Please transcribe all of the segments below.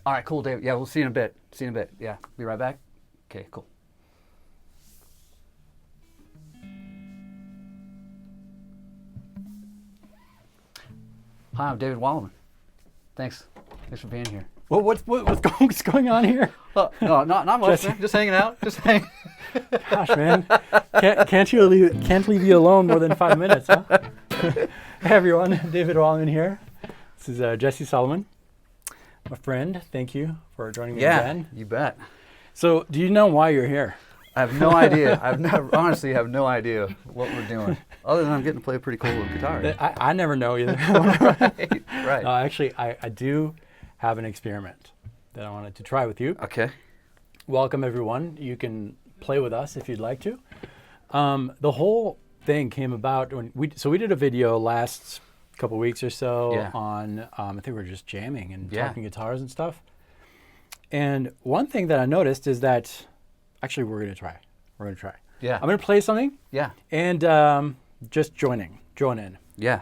All right, cool, David. Yeah, we'll see you in a bit. See you in a bit. Yeah, be right back. Okay, cool. Hi, I'm David Wallerman. Thanks for being here. Well, what's going on here? No, not much. Man. Just hanging out. Just hanging. Gosh, man, can't leave you alone more than 5 minutes, huh? Hey everyone, David Wallerman here. This is Jesse Solomon, my friend. Thank you for joining me again. You bet. So, do you know why you're here? I have no idea. Honestly have no idea what we're doing, other than I'm getting to play pretty cool guitar. I never know either. Right. No, actually, I do have an experiment that I wanted to try with you. Okay. Welcome, everyone. You can play with us if you'd like to. The whole thing came about when we did a video last couple weeks or so on, I think we were just jamming and talking guitars and stuff. And one thing that I noticed is that, actually, we're going to try. Yeah. I'm going to play something. Yeah. And just join in. Yeah.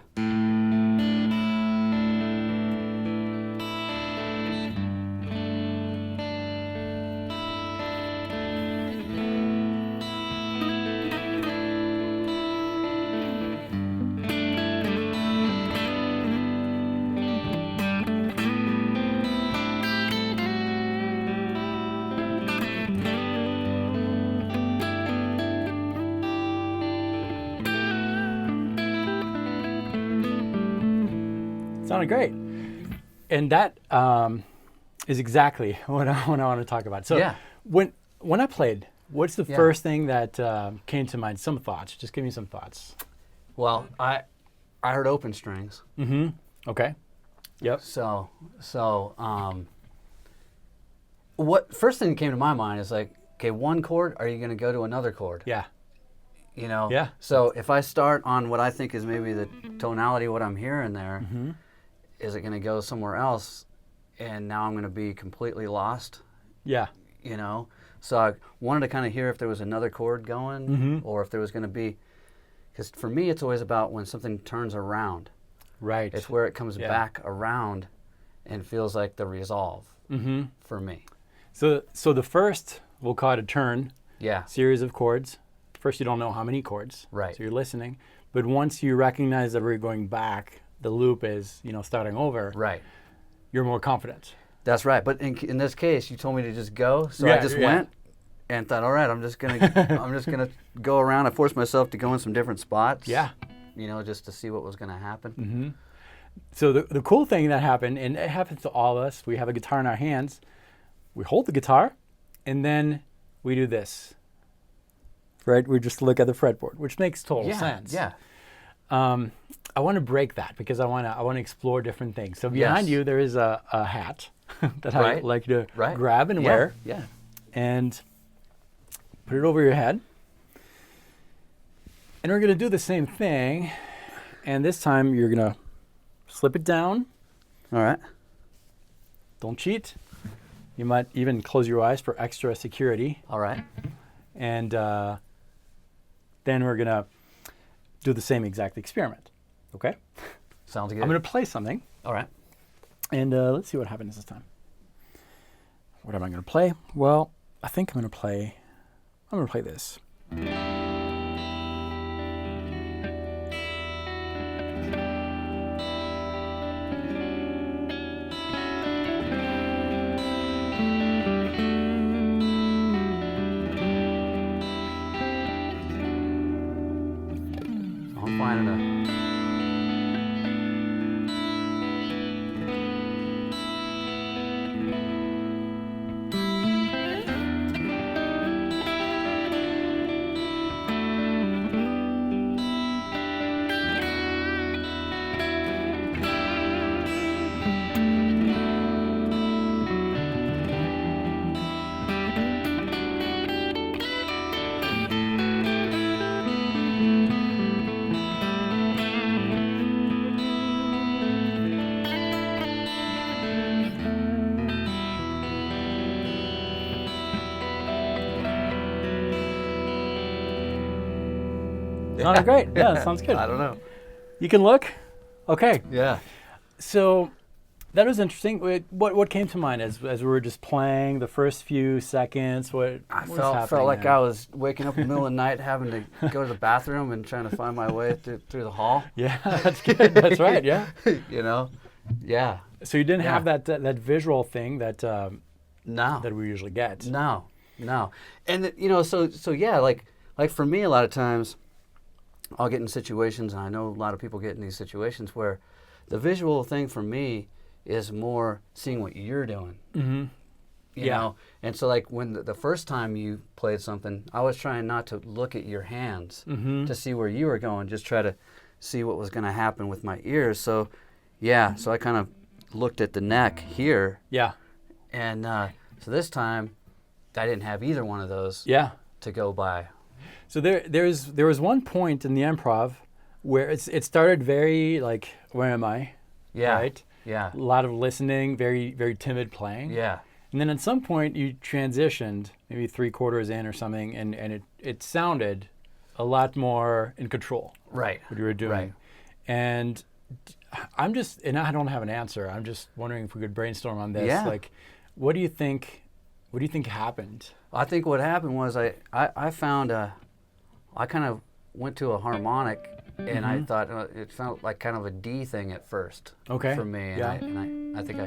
Sounded great. And that is exactly what I want to talk about. So when I played, what's the first thing that came to mind? Some thoughts. Just give me some thoughts. Well, I heard open strings. Mm-hmm. Okay. Yep. So what first thing that came to my mind is like, okay, one chord, are you going to go to another chord? Yeah. You know? Yeah. So if I start on what I think is maybe the tonality of what I'm hearing there, is it going to go somewhere else? And now I'm going to be completely lost. Yeah. You know? So I wanted to kind of hear if there was another chord going or if there was going to be, because for me it's always about when something turns around. Right. It's where it comes back around and feels like the resolve for me. So the first, we'll call it a turn. Yeah. Series of chords. First, you don't know how many chords. Right. So you're listening. But once you recognize that we're going back, the loop is, starting over. Right. You're more confident. That's right. But in this case, you told me to just go, so I just went and thought, all right, I'm just gonna go around. I forced myself to go in some different spots. Yeah. Just to see what was gonna happen. Mm-hmm. So the cool thing that happened, and it happens to all of us, we have a guitar in our hands, we hold the guitar, and then we do this. Right? We just look at the fretboard, which makes total sense. Yeah. I want to break that because I want to explore different things. So behind you there is a hat that I like to grab and wear. Yeah. And put it over your head. And we're going to do the same thing. And this time you're going to slip it down. All right. Don't cheat. You might even close your eyes for extra security. All right. And then we're going to do the same exact experiment. Okay? Sounds good. I'm going to play something. All right. And let's see what happens this time. What am I going to play? Well, I think I'm going to play this. I'm finding a Sounded great. Yeah, it sounds good. I don't know. You can look. Okay. Yeah. So That was interesting. What came to mind as we were just playing the first few seconds? I felt like I was waking up in the middle of the night, having to go to the bathroom and trying to find my way through the hall. Yeah, that's good. That's right. Yeah. You know, yeah. So you didn't have that visual thing that no, that we usually get. No, and you know, so yeah, like for me, a lot of times, I'll get in situations, and I know a lot of people get in these situations where the visual thing for me is more seeing what you're doing. Mm-hmm. You know? And so like when the first time you played something, I was trying not to look at your hands to see where you were going, just try to see what was going to happen with my ears. So yeah, so I kind of looked at the neck here. Yeah. And so this time, I didn't have either one of those to go by. So there was one point in the improv where it started very like, where am I? Yeah. Right? Yeah. A lot of listening, very, very timid playing. Yeah. And then at some point you transitioned, maybe 3/4 in or something, and it sounded a lot more in control. Right. What you were doing. Right. And I don't have an answer. I'm just wondering if we could brainstorm on this. Yeah. Like, what do you think happened? I think what happened was I found I kind of went to a harmonic, and I thought it felt like kind of a D thing at first for me. And I think I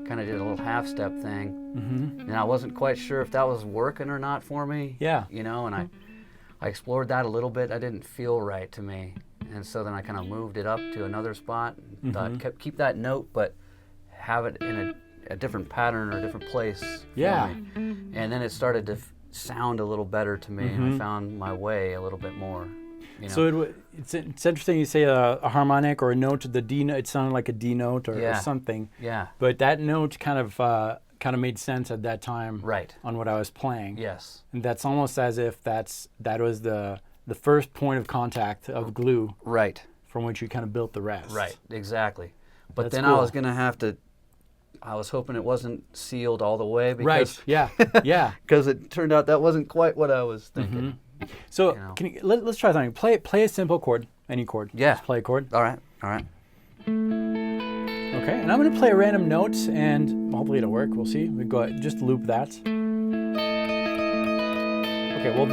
kind of did a little half-step thing. And I wasn't quite sure if that was working or not for me. Yeah. You know, and I explored that a little bit. I didn't feel right to me. And so then I kind of moved it up to another spot and thought, keep that note, but have it in a different pattern or a different place. Yeah. For me. And then it started to sound a little better to me, and I found my way a little bit more. You know? So it's interesting you say a harmonic or a note. The D note, it sounded like a D note or something. Yeah. But that note kind of made sense at that time. Right. On what I was playing. Yes. And that's almost as if that was the first point of contact of glue. Right. From which you kind of built the rest. Right. Exactly. But That's then cool. I was gonna have to. I was hoping it wasn't sealed all the way. Because, right. Yeah. Yeah. Because it turned out that wasn't quite what I was thinking. So let's try something. Play a simple chord, any chord. Yeah. Just play a chord. All right. Okay, and I'm going to play a random note, and hopefully it'll work. We'll see. We go just loop that. Okay. Well,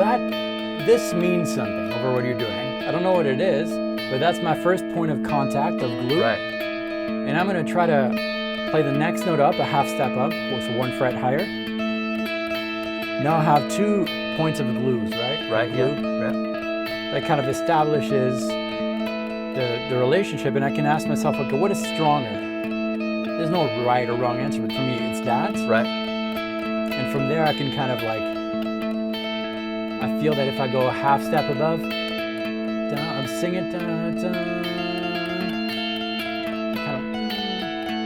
this means something over what you're doing. I don't know what it is, but that's my first point of contact of glue. Right. And I'm going to try to play the next note up, a half step up, with 1 fret higher. Now I have 2 points of glues, right? Right. Glue. Yeah. That kind of establishes the relationship, and I can ask myself, okay, what is stronger? There's no right or wrong answer, but for me, it's that. Right. And from there, I can kind of like, I feel that if I go a half step above, I'm singing,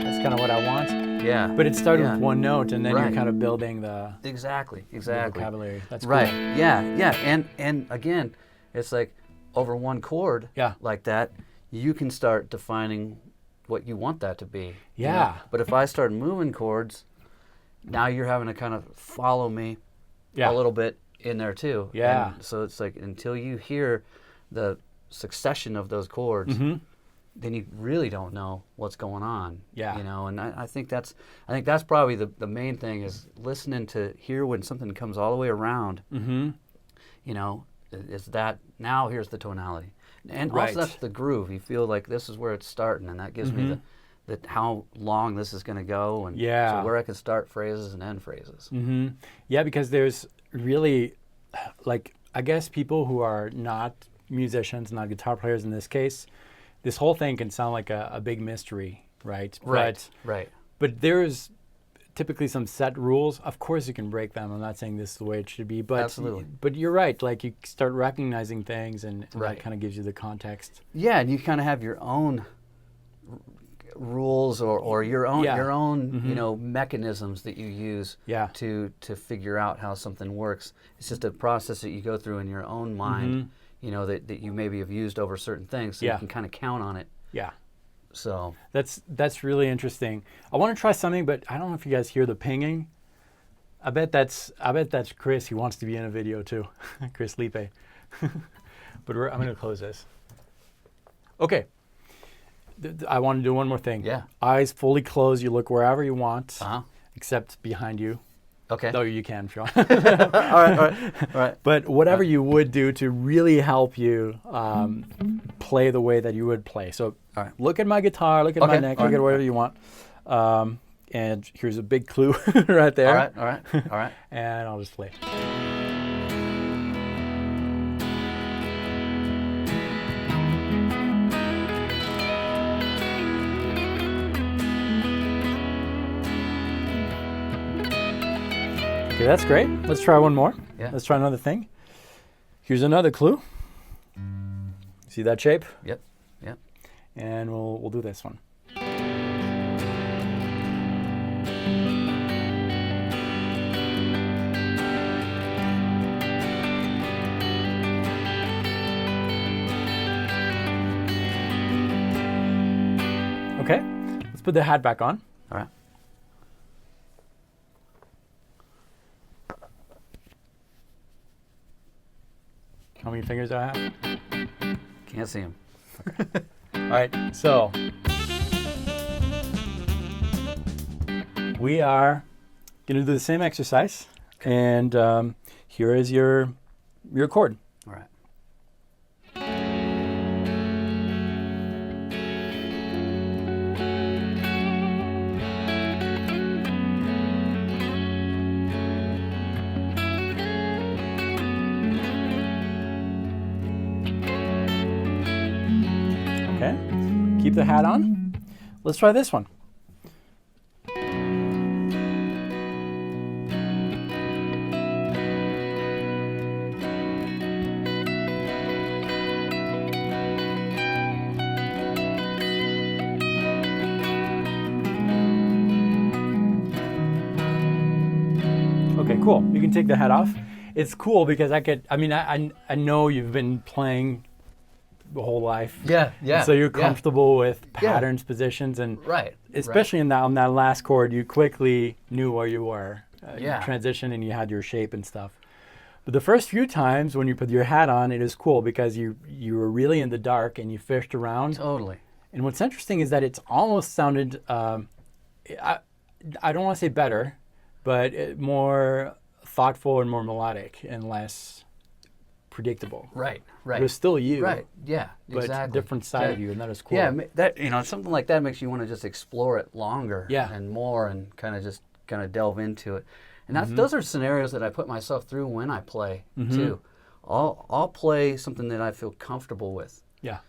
that's kind of what I want. Yeah. But it started with 1 note, and then you're kind of building the exactly the vocabulary. That's right. Cool. Yeah. And again, it's like over 1 chord like that, you can start defining what you want that to be. Yeah. You know? But if I start moving chords, now you're having to kind of follow me a little bit in there too. Yeah. And so it's like until you hear the succession of those chords, then you really don't know what's going on. Yeah. You know, and I think that's probably the main thing is listening to hear when something comes all the way around. You know, is that now here's the tonality. And also that's the groove. You feel like this is where it's starting, and that gives me the how long this is going to go, and so where I can start phrases and end phrases. Yeah, because there's really, like, I guess people who are not musicians, not guitar players in this case, this whole thing can sound like a big mystery, right? Right. But there's typically some set rules. Of course you can break them. I'm not saying this is the way it should be, but absolutely. But you're right. Like you start recognizing things, and that kind of gives you the context. Yeah, and you kind of have your own rules or your own you know, mechanisms that you use to figure out how something works. It's just a process that you go through in your own mind. You know, that you maybe have used over certain things, so you can kind of count on it. Yeah. So that's really interesting. I want to try something, but I don't know if you guys hear the pinging. I bet that's Chris. He wants to be in a video too, Chris Lipe. But I'm going to close this. Okay. I want to do one more thing. Yeah. Eyes fully closed. You look wherever you want, Uh-huh. except behind you. Okay. Though you can if you want. all right. But whatever you would do to really help you play the way that you would play. So look at my guitar, look at my neck, look at whatever you want. And here's a big clue right there. All right. And I'll just play. Okay, that's great. Let's try one more. Yeah. Let's try another thing. Here's another clue. See that shape? Yep. And we'll do this one. Okay, let's put the hat back on. All right. How many fingers do I have? Can't see him. All right, so we are going to do the same exercise, and here is your chord. All right. Okay, keep the hat on. Let's try this one. Okay, cool. You can take the hat off. It's cool because I know you've been playing the whole life. Yeah. So you're comfortable with patterns, positions, and especially on that last chord, you quickly knew where you were. You transitioned and you had your shape and stuff. But the first few times when you put your hat on, it is cool because you were really in the dark and you fished around. Totally. And what's interesting is that it's almost sounded, I don't want to say better, but more thoughtful and more melodic and less predictable. Right. It was still you. Right. Yeah. But Exactly. different side of you, and that is cool. Yeah. That something like that makes you want to just explore it longer. And more, and kind of delve into it. And those are scenarios that I put myself through when I play too. I'll play something that I feel comfortable with. Yeah.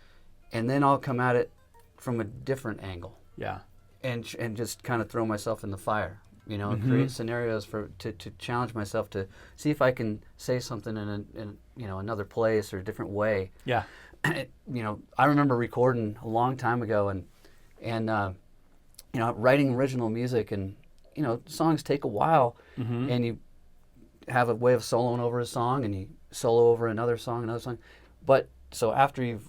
And then I'll come at it from a different angle. Yeah. And just kind of throw myself in the fire. And create scenarios to challenge myself to see if I can say something in another place or a different way. Yeah. I remember recording a long time ago and writing original music, and songs take a while, and you have a way of soloing over a song, and you solo over another song. But so after you've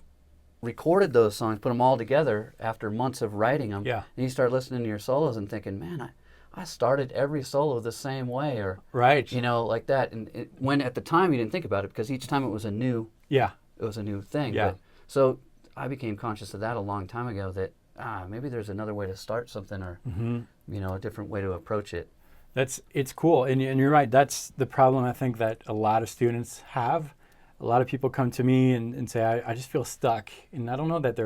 recorded those songs, put them all together after months of writing them, and you start listening to your solos and thinking, man, I started every solo the same way, or like that. And when at the time you didn't think about it, because each time it was a new thing. Yeah. But, so I became conscious of that a long time ago, that maybe there's another way to start something, or a different way to approach it. It's cool, and you're right. That's the problem I think that a lot of students have. A lot of people come to me and say, I just feel stuck, and I don't know that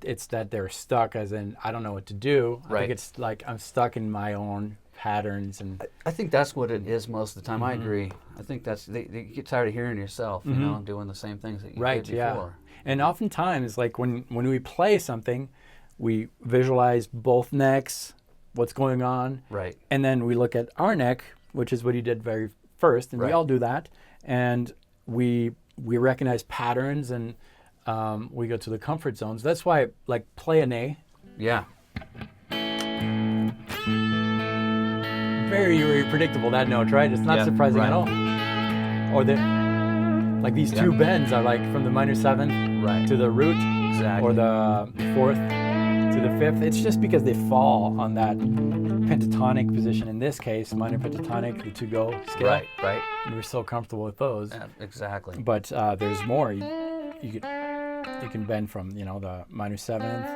it's that they're stuck as in I don't know what to do. I think it's like I'm stuck in my own patterns, and I think that's what it is most of the time. I agree. I think that's they get tired of hearing yourself, doing the same things that you did before. Yeah. And oftentimes, like when we play something, we visualize both necks, what's going on, and then we look at our neck, which is what you did very first, and we all do that, and we recognize patterns, and we go to the comfort zones. That's why, like, play an A. Yeah. Very, very predictable, that note, right? It's not surprising at all. Or like these two bends are like from the minor seventh to the root, or the fourth to the fifth. It's just because they fall on that pentatonic position. In this case, minor pentatonic, the to-go scale. Right. And we're so comfortable with those. Exactly. But there's more. You could it can bend from, the minor seventh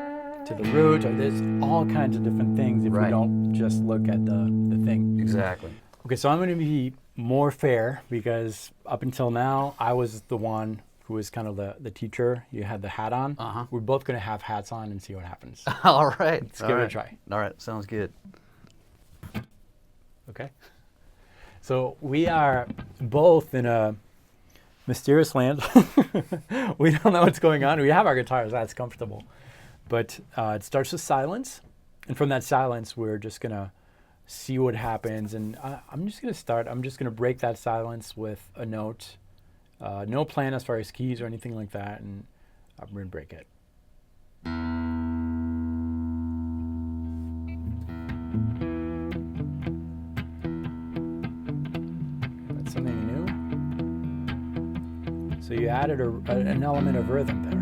to the root, or there's all kinds of different things if we don't just look at the thing. Exactly. Okay, so I'm going to be more fair because up until now, I was the one who was kind of the teacher. You had the hat on. We're both going to have hats on and see what happens. All right. Let's give it a try. All right, sounds good. Okay. So we are both in a mysterious land. We don't know what's going on. We have our guitars, that's comfortable. But it starts with silence. And from that silence, we're just going to see what happens. And I'm just going to start. I'm just going to break that silence with a note. No plan as far as keys or anything like that. And I'm going to break it. That's something new. So you added an element of rhythm there.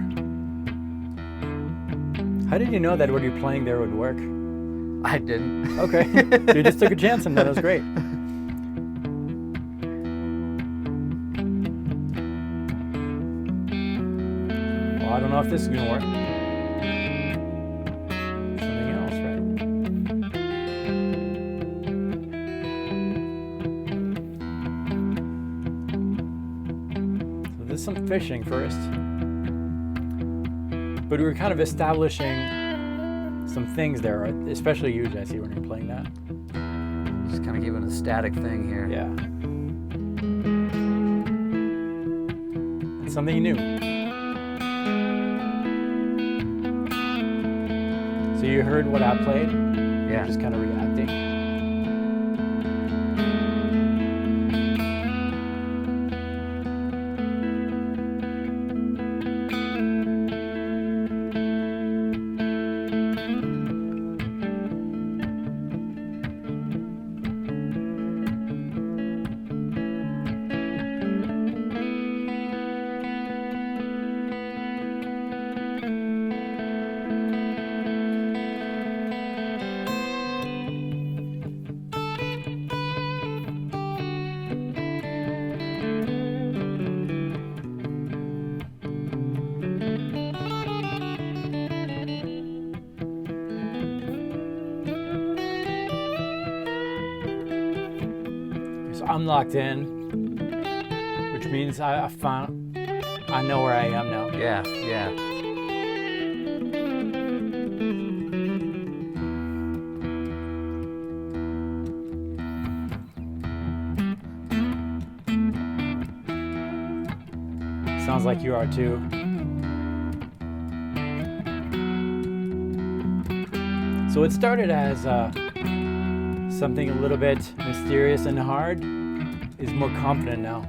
How did you know that what you're playing there would work? I didn't. Okay. You just took a chance and that was great. Well, I don't know if this is going to work. Something else, right? So there's some fishing first. But we were kind of establishing some things there, especially you, Jesse, when you're playing that. Just kind of giving a static thing here. Yeah. It's something new. So you heard what I played? Yeah. You're just kind of reacting. So I'm locked in, which means I know where I am now. Yeah, yeah. Sounds like you are too. So it started as something a little bit mysterious and hard. Is more confident now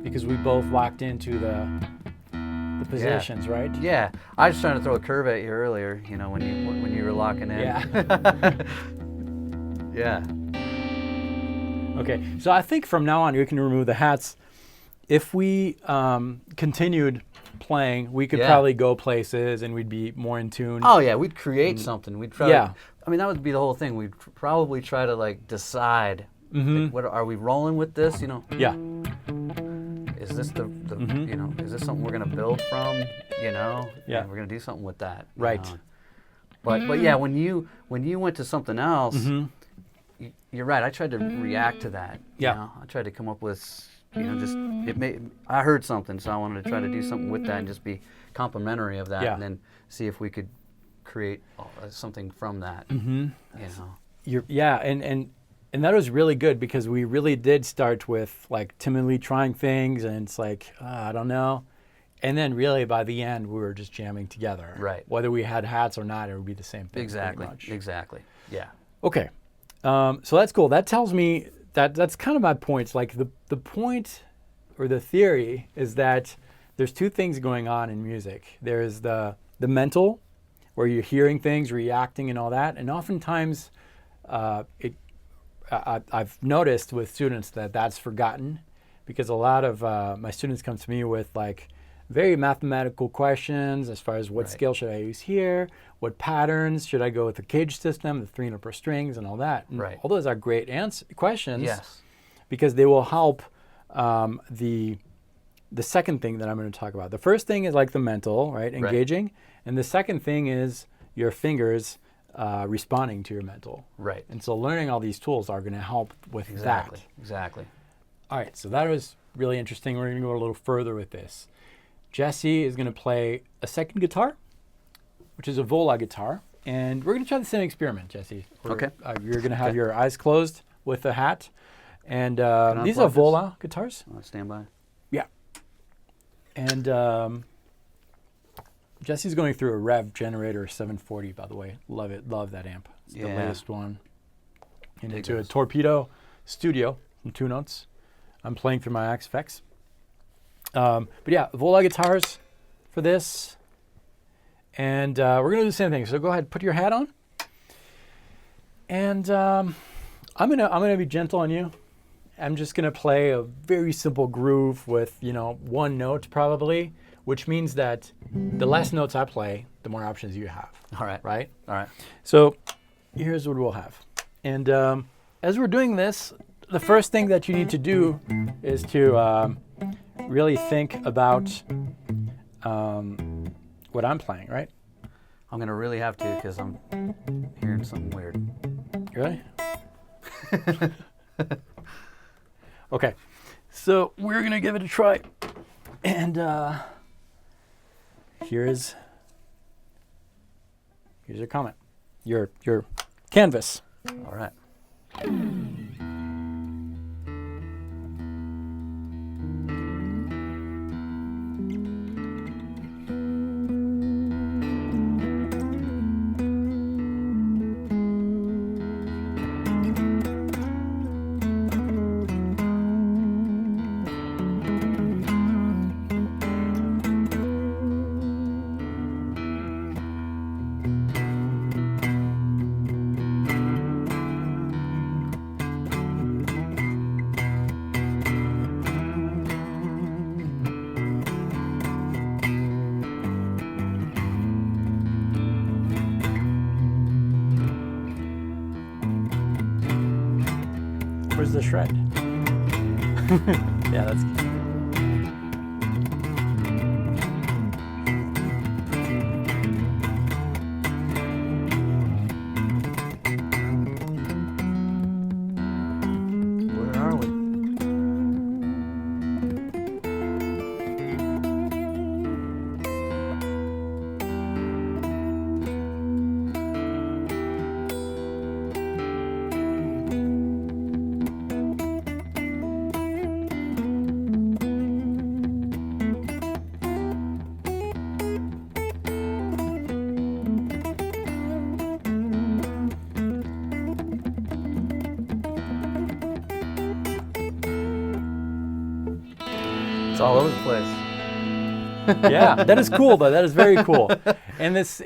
because we both locked into the positions, right? Yeah, I was trying to throw a curve at you earlier. When you were locking in. Yeah. Yeah. Okay, so I think from now on we can remove the hats. If we continued playing, we could probably go places and we'd be more in tune. Oh yeah, we'd create something. We'd try. Yeah. I mean, that would be the whole thing. We'd probably try to decide. Like, what are we rolling with this? Yeah. Is this the is this something we're gonna build from? Yeah. And we're gonna do something with that. Right. But yeah, when you went to something else, you're right. I tried to react to that. Yeah. I tried to come up with I heard something, so I wanted to try to do something with that and just be complimentary of that, and then see if we could create something from that. And that was really good because we really did start with timidly trying things, and it's I don't know, and then really by the end we were just jamming together. Right. Whether we had hats or not, it would be the same thing. Exactly. Pretty much. Exactly. Yeah. Okay. So that's cool. That tells me that's kind of my points. The point or the theory is that there's two things going on in music. There's the mental, where you're hearing things, reacting, and all that, and oftentimes I've noticed with students that that's forgotten because a lot of my students come to me with very mathematical questions as far as what scale should I use here, what patterns should I go with the cage system, the 3 upper strings, and all that. And all those are great questions. Yes. Because they will help the the second thing that I'm going to talk about. The first thing is like the mental, right? Engaging. And the second thing is your fingers responding to your mental. Right. And so learning all these tools are going to help with that. Exactly. All right, so that was really interesting. We're going to go a little further with this. Jesse is going to play a second guitar, which is a Vola guitar. And we're going to try the same experiment, Jesse. Okay. You're going to have your eyes closed with the hat. And these are unplug Vola guitars. Stand by. Yeah. And Jesse's going through a Rev Generator 740, by the way. Love it. Love that amp. It's the latest one. And into a Torpedo Studio from 2 Notes. I'm playing through my Axe-Fx. But yeah, Vola guitars for this. And we're going to do the same thing. So go ahead, put your hat on. And I'm gonna be gentle on you. I'm just going to play a very simple groove with, 1 note probably, which means that the less notes I play, the more options you have. All right. Right? All right. So here's what we'll have. And as we're doing this, the first thing that you need to do is to really think about what I'm playing, right? I'm going to really have to because I'm hearing something weird. Really? Okay, so we're gonna give it a try, and here's your comment, your canvas. All right. Where's the shred? Yeah, that's good. Where are we? It's all over the place. Yeah, that is cool though. That is very cool. And it's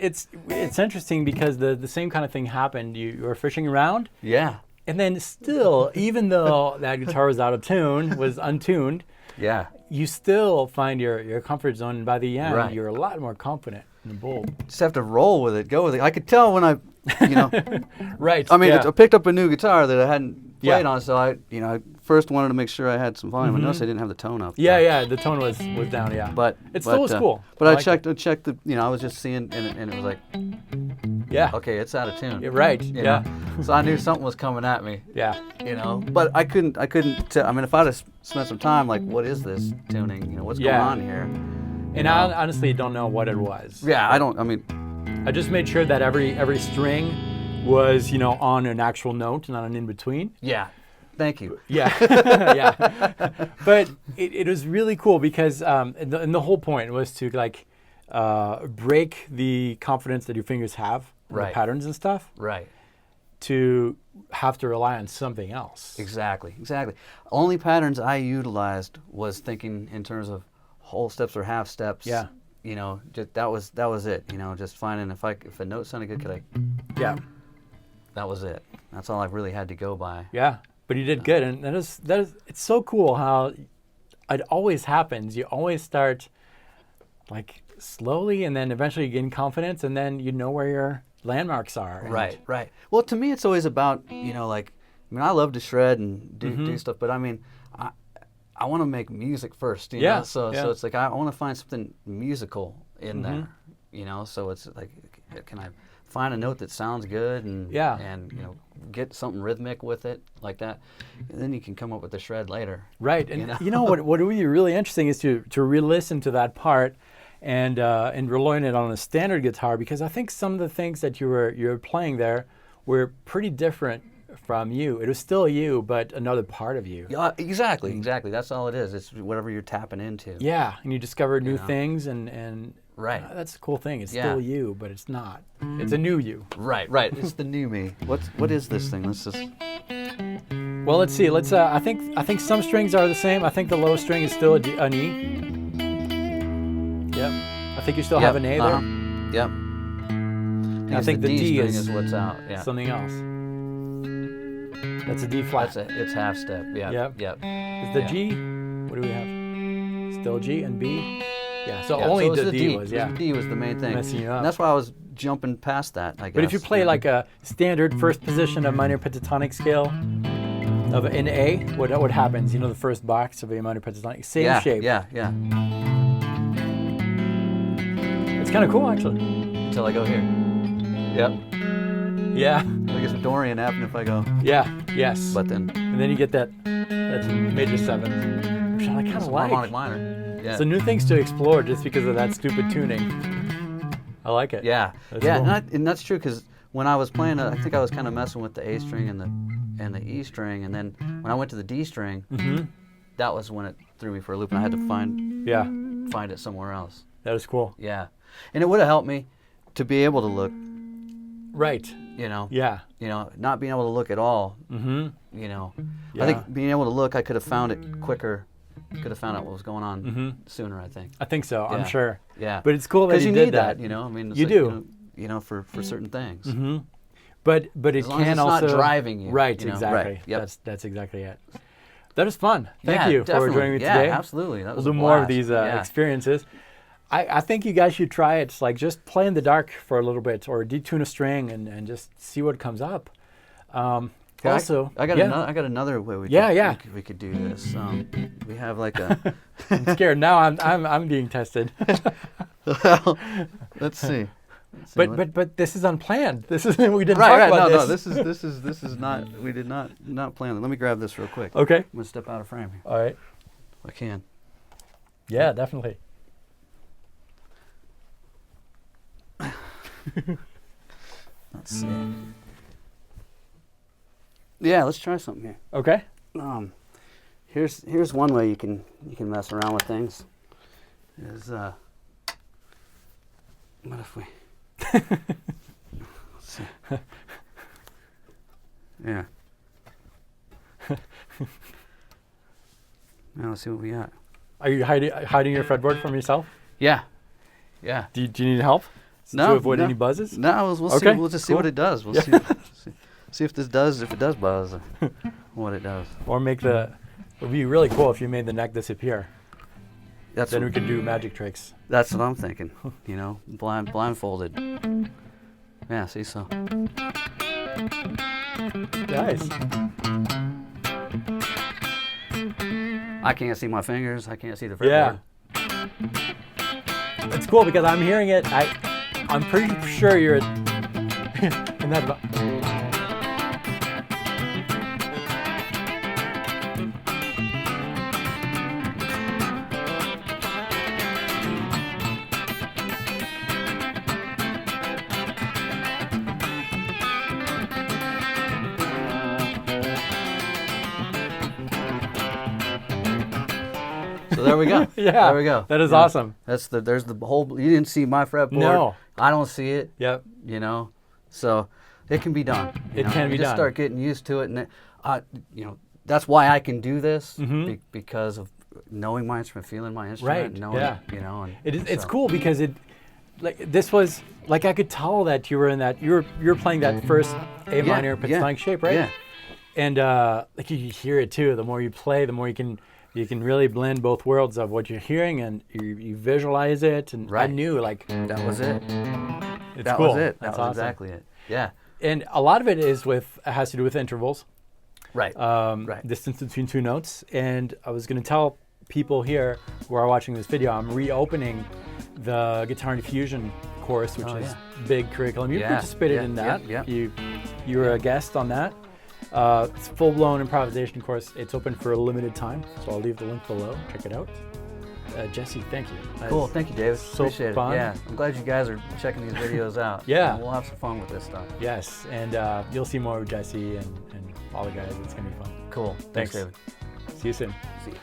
interesting because the same kind of thing happened. You were fishing around. Yeah. And then still, even though that guitar was out of tune, was untuned, Yeah. you still find your comfort zone. And by the end, Right. you're a lot more confident and bold. Just have to roll with it, go with it. I could tell when I, Right. I mean, yeah. I picked up a new guitar that I hadn't played Yeah. on, so I first wanted to make sure I had some volume. I noticed I didn't have the tone up. Yeah, the tone was down, yeah. But it still was cool. But I I liked checked the, I was just seeing, and it was like, Yeah. okay, it's out of tune. Yeah, right, You yeah. know? So I knew something was coming at me. Yeah. But I couldn't tell. I mean, if I'd have spent some time, like, what is this tuning? What's going on here? And I honestly don't know what it was. Yeah, I mean, I just made sure that every string was, on an actual note, not an in-between. yeah. Thank you. Yeah, yeah. But it was really cool because and the whole point was to break the confidence that your fingers have in the Right. patterns and stuff Right. to have to rely on something else. Exactly. Only patterns I utilized was thinking in terms of whole steps or half steps. Yeah. Just that was it. Just finding if a note sounded good, Yeah. that was it. That's all I really had to go by. Yeah. But you did good, and that is it's so cool how it always happens. You always start slowly, and then eventually you gain confidence, and then you know where your landmarks are. And Right. Well, to me, it's always about I love to shred and do stuff, but I mean, I want to make music first, you Yeah, know? So yeah. it's like I want to find something musical in there, you know? So it's like, can I find a note that sounds good and you know, get something rhythmic with it like that? And then you can come up with the shred later. Right, and you know what would be really interesting is to re-listen to that part and relearn it on a standard guitar, because I think some of the things that you were playing there were pretty different from you. It was still you, but another part of you. Yeah, exactly. That's all it is. It's whatever you're tapping into. Yeah, and you discover new things, and right. That's the cool thing. It's still you, but it's not. It's a new you. Right. It's the new me. What is this thing? Let's just. Well, let's see. Let's. I think some strings are the same. I think the low string is still an E. Yep. I think you still have an A there. Yep. I think the D string is what's out. Yeah. Something else. That's a D flat. It's half step. Yeah. Yep. Is the G? What do we have? Still G and B. Yeah. So only the D was. Yeah. The D was the main thing. Messing you up. And that's why I was jumping past that, I guess. But if you play like a standard first position of minor pentatonic scale of an A, what happens? You know, the first box of A minor pentatonic, same shape. Yeah. It's kind of cool, actually. Until I go here. Yep. Yeah. I guess Dorian happened if I go. Yeah. Yes. But then. And then you get that's major seventh, which I kind of like. Harmonic minor. Yeah. So new things to explore just because of that stupid tuning. I like it. Yeah. That's cool. And that's true, because when I was playing, I think I was kind of messing with the A string and the E string, and then when I went to the D string, that was when it threw me for a loop, and I had to find it somewhere else. That was cool. Yeah, and it would have helped me to be able to look. Right. You know. Yeah. You know, not being able to look at all. You know, I think being able to look, I could have found it quicker. Could have found out what was going on sooner, I think. I think so. I'm sure. Yeah. But it's cool that you need did that. You know, I mean, you do. You know, for certain things. But it as long as can it's also not driving you. Right. You know? Exactly. Right. Yep. That's exactly it. That was fun. Thank you definitely. for joining me today. Yeah, absolutely. That was we'll do a more of blast. these experiences. I think you guys should try it. It's like just play in the dark for a little bit, or detune a string and just see what comes up. Also, I got another way we could do this. We have like a. I'm scared now. I'm being tested. Well, let's see. But this is unplanned. This is we didn't talk about this. No. This is not. We did not plan it. Let me grab this real quick. Okay. I'm gonna step out of frame here. All right. If I can. Yeah, definitely. Let's see. Yeah, let's try something here. Okay. Here's one way you can mess around with things. Is what if we? Let's see. Yeah. Now let's see what we got. Are you hiding your fretboard from yourself? Yeah. Do you need help? No. To avoid any buzzes? No, we'll see. We'll just see what it does. We'll see if it does buzz, or what it does. Or it would be really cool if you made the neck disappear. Then we could do magic tricks. That's what I'm thinking. You know, blindfolded. Yeah. See, so. Nice. I can't see my fingers. I can't see the fretboard. Yeah. It's cool because I'm hearing it. I'm pretty sure you're in that. So there we go. Yeah. There we go. That is awesome. There's the whole. You didn't see my fretboard. No. I don't see it. Yep. You know, so it can be done. It can be done. Just start getting used to it, and you know, that's why I can do this because of knowing my instrument, feeling my instrument, knowing you know. And it's cool because this was like I could tell that you were in that you're playing that first A minor pentatonic shape, right? Yeah. And like you hear it too. The more you play, the more you can really blend both worlds of what you're hearing, and you visualize it. And I knew like that was it. It's that cool. was it. That's that was awesome. exactly it. Yeah. And a lot of it has to do with intervals. Right. Right. Distance between two notes. And I was going to tell people here who are watching this video, I'm reopening the Guitar Infusion course, which is big curriculum. You participated in that. Yeah. You were a guest on that. It's a full-blown improvisation course. It's open for a limited time, so I'll leave the link below. Check it out. Jesse, thank you. Cool. Thank you, David. So Appreciate fun. it. Yeah. I'm glad you guys are checking these videos out. Yeah. We'll have some fun with this stuff. Yes, and you'll see more of Jesse and all the guys. It's going to be fun. Cool. Thanks, Thanks. David. See you soon. See you.